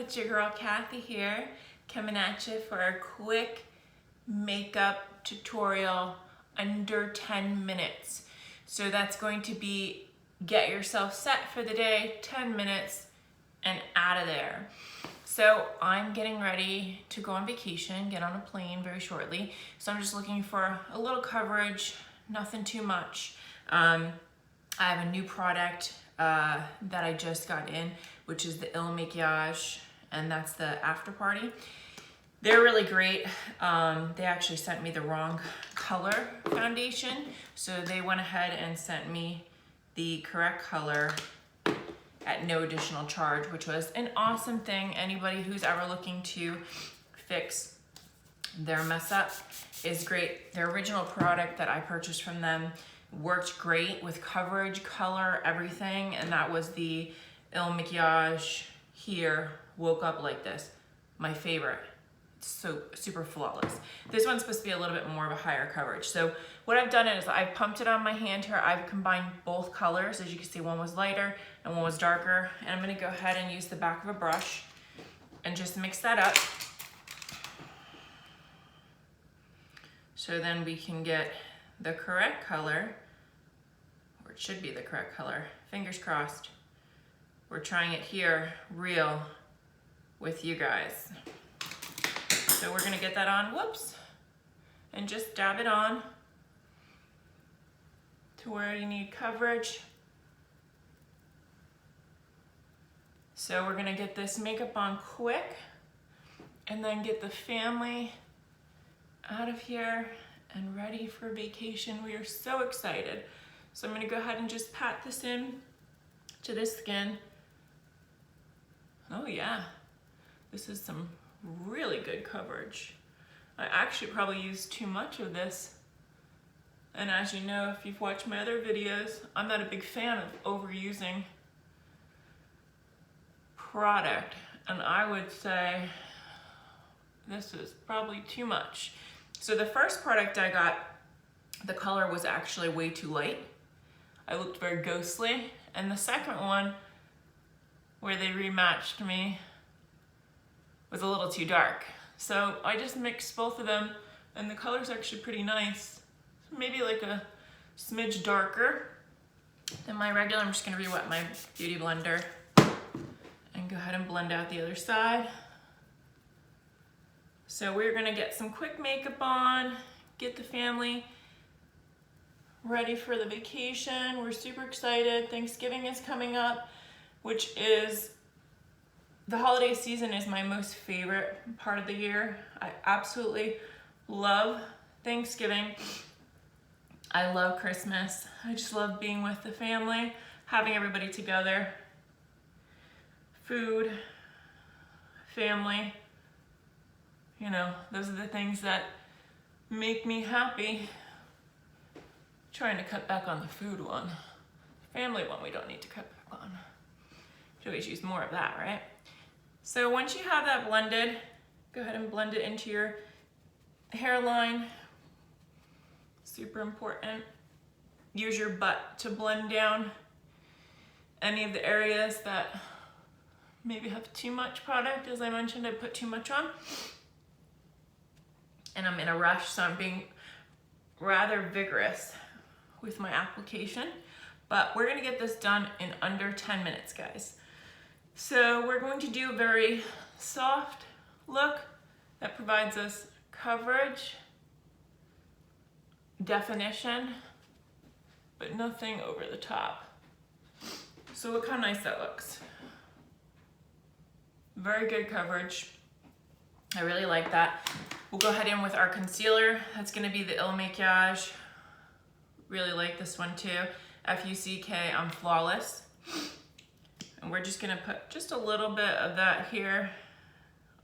it's your girl Kathy here, coming at you for a quick makeup tutorial under 10 minutes. So that's going to be get yourself set for the day, 10 minutes, and out of there. So I'm getting ready to go on vacation, get on a plane very shortly. So I'm just looking for a little coverage, nothing too much. I have a new product that I just got in, which is the Il Makiage, and that's the After Party. They're really great. They actually sent me the wrong color foundation, so they went ahead and sent me the correct color at no additional charge, which was an awesome thing. Anybody who's ever looking to fix their mess up is great. Their original product that I purchased from them worked great with coverage, color, everything, and that was the Il Makiage here, Woke Up Like This. My favorite. It's so super flawless. This one's supposed to be a little bit more of a higher coverage. So what I've done is I've pumped it on my hand here. I've combined both colors. As you can see, one was lighter and one was darker. And I'm gonna go ahead and use the back of a brush and just mix that up. So then we can get the correct color, or it should be the correct color. Fingers crossed. We're trying it here, real, with you guys. So we're gonna get that on, whoops, and just dab it on to where you need coverage. So we're gonna get this makeup on quick and then get the family out of here and ready for vacation. We are so excited. So I'm gonna go ahead and just pat this in to the skin. Oh yeah, this is some really good coverage. I actually probably used too much of this. And as you know, if you've watched my other videos, I'm not a big fan of overusing product. And I would say this is probably too much. So the first product I got, the color was actually way too light. I looked very ghostly. And the second one, where they rematched me, was a little too dark. So I just mixed both of them, and the color's actually pretty nice. Maybe like a smidge darker than my regular. I'm just gonna re-wet my beauty blender and go ahead and blend out the other side. So we're gonna get some quick makeup on, get the family ready for the vacation. We're super excited. Thanksgiving is coming up, which is, the holiday season is my most favorite part of the year. I absolutely love Thanksgiving. I love Christmas. I just love being with the family, having everybody together. Food, family, you know, those are the things that make me happy. Trying to cut back on the food one. Family one we don't need to cut back on. Should always use more of that, right? So once you have that blended, go ahead and blend it into your hairline. Super important. Use your butt to blend down any of the areas that maybe have too much product. As I mentioned, I put too much on. And I'm in a rush, so I'm being rather vigorous with my application. But we're gonna get this done in under 10 minutes, guys. So we're going to do a very soft look that provides us coverage, definition, but nothing over the top. So look how nice that looks. Very good coverage. I really like that. We'll go ahead in with our concealer. That's gonna be the Il Makiage. Really like this one too. F-U-C-K on Flawless. And we're just gonna put just a little bit of that here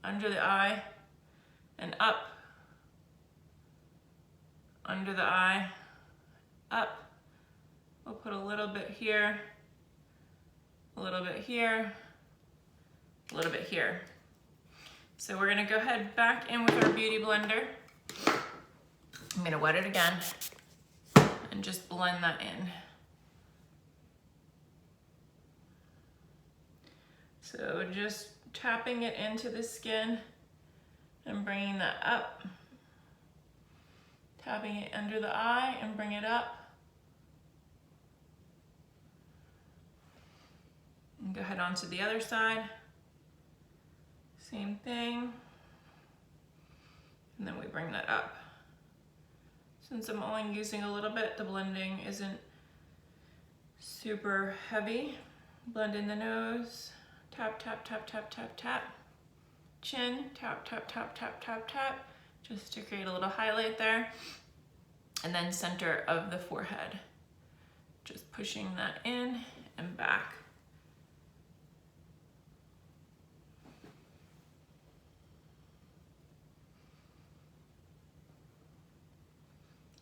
under the eye and up, under the eye, up. We'll put a little bit here, a little bit here, a little bit here. So we're gonna go ahead back in with our beauty blender. I'm gonna wet it again and just blend that in. So just tapping it into the skin and bringing that up. Tapping it under the eye and bring it up. And go ahead onto the other side. Same thing. And then we bring that up. Since I'm only using a little bit, the blending isn't super heavy. Blend in the nose. Tap, tap, tap, tap, tap, tap. Chin, tap, tap, tap, tap, tap, tap. Just to create a little highlight there. And then center of the forehead. Just pushing that in and back.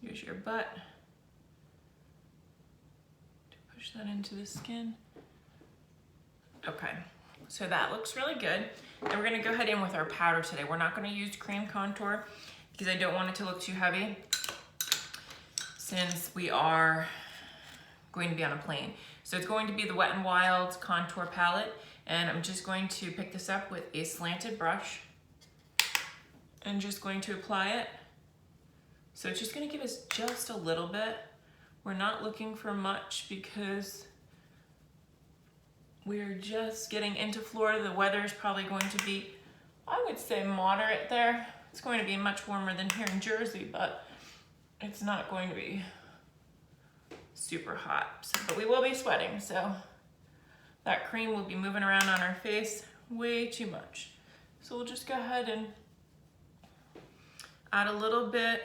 Use your butt to push that into the skin. Okay, so that looks really good. And we're gonna go ahead in with our powder today. We're not gonna use cream contour because I don't want it to look too heavy since we are going to be on a plane. So it's going to be the Wet n Wild contour palette, and I'm just going to pick this up with a slanted brush and just going to apply it. So it's just gonna give us just a little bit. We're not looking for much because we're just getting into Florida. The weather is probably going to be, I would say, moderate there. It's going to be much warmer than here in Jersey, but it's not going to be super hot. So, but we will be sweating, so that cream will be moving around on our face way too much. So we'll just go ahead and add a little bit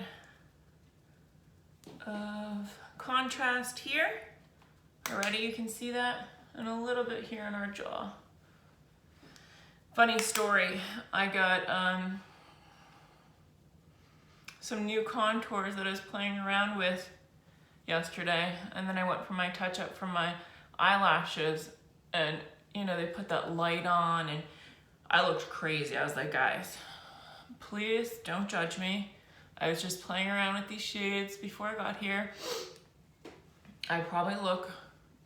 of contrast here. Already you can see that, and a little bit here in our jaw. Funny story, I got some new contours that I was playing around with yesterday, and then I went for my touch up for my eyelashes, and you know, they put that light on and I looked crazy. I was like, guys, please don't judge me. I was just playing around with these shades before I got here. I probably look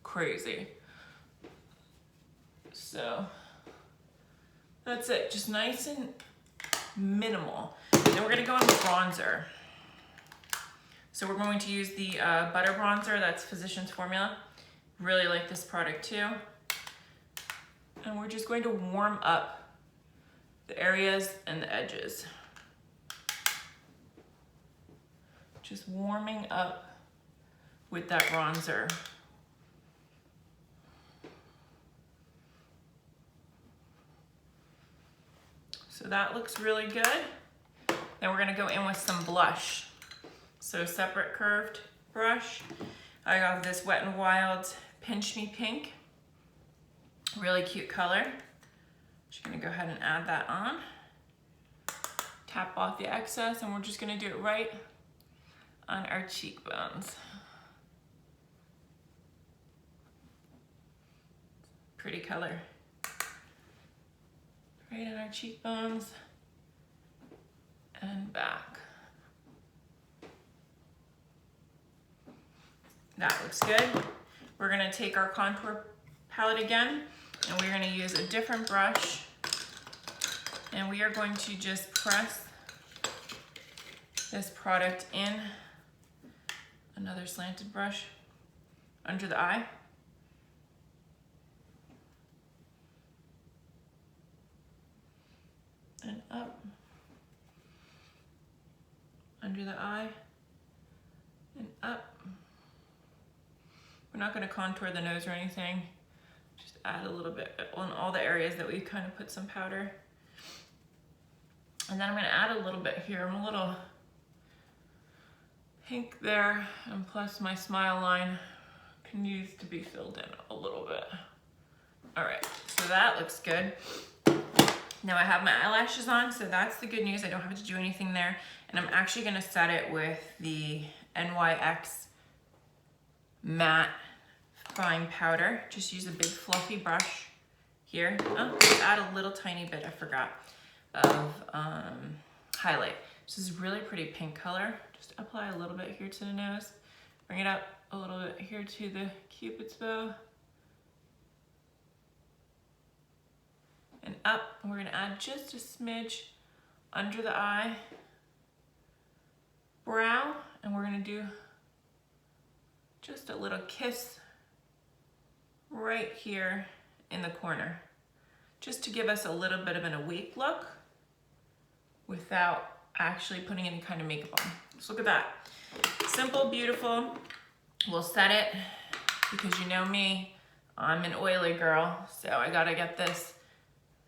crazy. So that's it, just nice and minimal. Then we're gonna go in with bronzer. So we're going to use the Butter Bronzer, that's Physicians Formula. Really like this product too. And we're just going to warm up the areas and the edges. Just warming up with that bronzer. So that looks really good. Then we're gonna go in with some blush. So separate curved brush. I have this Wet n Wild Pinch Me Pink. Really cute color. Just gonna go ahead and add that on. Tap off the excess, and we're just gonna do it right on our cheekbones. Pretty color. Right on our cheekbones and back. That looks good. We're gonna take our contour palette again, and we're gonna use a different brush, and we are going to just press this product in, another slanted brush, under the eye. And up, under the eye, and up. We're not gonna contour the nose or anything, just add a little bit on all the areas that we kind of put some powder. And then I'm gonna add a little bit here. I'm a little pink there, and plus my smile line can use to be filled in a little bit. All right, so that looks good. Now I have my eyelashes on, so that's the good news. I don't have to do anything there. And I'm actually gonna set it with the NYX Matte Fine Powder. Just use a big fluffy brush here. Oh, just add a little tiny bit, I forgot, of highlight. This is really pretty pink color. Just apply a little bit here to the nose. Bring it up a little bit here to the Cupid's bow. and up. And we're gonna add just a smidge under the eye, brow, and we're gonna do just a little kiss right here in the corner, just to give us a little bit of an awake look without actually putting any kind of makeup on. Just look at that. Simple, beautiful. We'll set it, because you know me, I'm an oily girl, so I gotta get this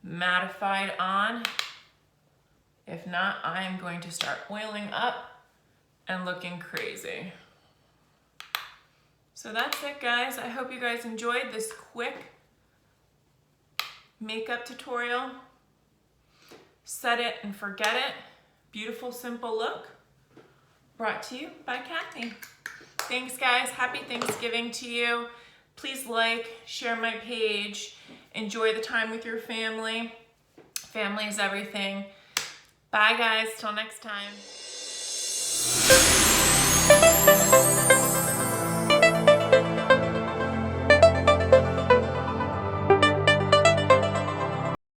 mattified on. If not, I am going to start oiling up and looking crazy. So that's it, guys. I hope you guys enjoyed this quick makeup tutorial. Set it and forget it. Beautiful, simple look. Brought to you by Kathy. Thanks, guys. Happy Thanksgiving to you. Please like, share my page. Enjoy the time with your family. Family is everything. Bye, guys. Till next time.